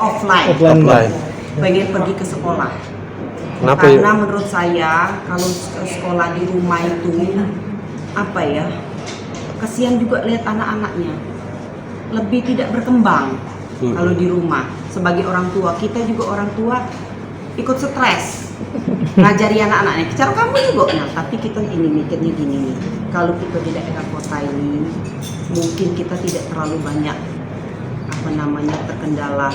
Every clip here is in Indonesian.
Offline. Pengen pergi ke sekolah. Kenapa Karena ya? menurut saya kalau sekolah di rumah itu apa ya, kasihan juga lihat anak-anaknya lebih tidak berkembang. Kalau di rumah sebagai orang tua, kita juga orang tua ikut stres ngajari anak-anaknya. Cara kamu juga, nah tapi kita ini mikirnya gini nih, kalau kita di daerah kota ini mungkin kita tidak terlalu banyak terkendala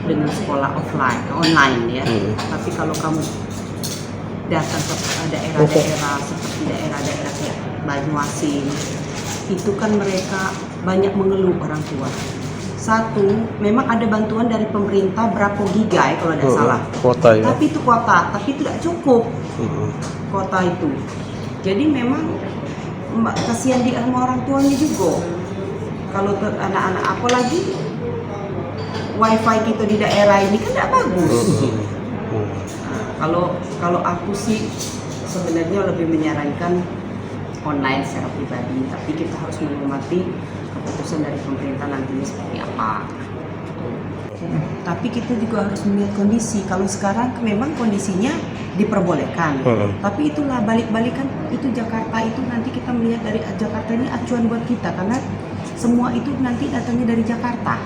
dengan sekolah online ya. Tapi kalau kamu datang ke daerah-daerah seperti daerah-daerah kayak Banyuasin, itu kan mereka banyak mengeluh orang tua. Satu, memang ada bantuan dari pemerintah berapa giga ya kalau tidak salah. Kuota ya. Tapi itu kuota, tapi tidak cukup kuota itu. Jadi memang kasihan di sama orang tuanya juga. Kalau anak-anak, apalagi wifi kita di daerah ini kan tidak bagus. Kalau aku sih sebenarnya lebih menyarankan online secara pribadi, tapi kita harus menghormati keputusan dari pemerintah nantinya seperti apa. Tapi kita juga harus melihat kondisi. Kalau sekarang memang kondisinya diperbolehkan, tapi itulah balik-balikan itu Jakarta itu nanti kita melihat dari Jakarta ini acuan buat kita karena semua itu nanti datangnya dari Jakarta.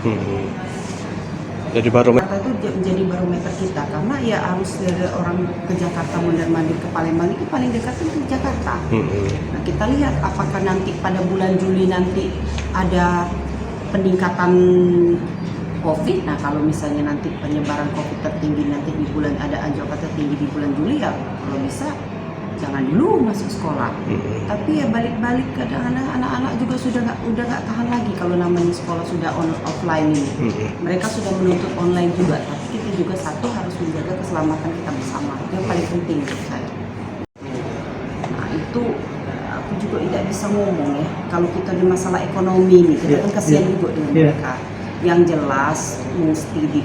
Jadi barometer Jakarta itu menjadi barometer kita karena ya harus dari orang ke Jakarta mondar-mandir ke Palembang itu paling dekat itu Jakarta. Nah kita lihat apakah nanti pada bulan Juli nanti ada peningkatan COVID. Nah kalau misalnya nanti penyebaran COVID tertinggi nanti di bulan ada anjlok tertinggi di bulan Juli ya kalau bisa jangan dulu masuk sekolah. Tapi ya balik-balik kadang anak-anak juga udah nggak tahan lagi kalau namanya sekolah sudah offline ini. Mereka sudah menuntut online juga. Tapi kita juga satu harus menjaga keselamatan kita bersama. Itu yang paling penting untuk saya. Nah itu aku juga tidak bisa ngomong ya. Kalau kita di masalah ekonomi nih, kita kan kasihan juga dengan mereka. Yang jelas mesti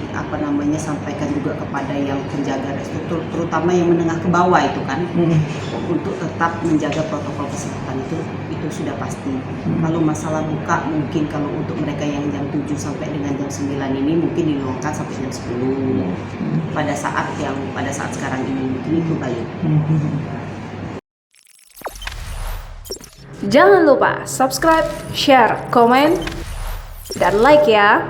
sampaikan juga kepada yang penjaga restruktur, terutama yang menengah ke bawah itu kan, untuk tetap menjaga protokol kesehatan itu sudah pasti. Kalau masalah buka mungkin kalau untuk mereka yang jam 7 sampai dengan jam 9 ini mungkin diluangkan sampai jam 10 pada saat sekarang ini mungkin itu balik. Jangan lupa subscribe, share, komen, dan like ya.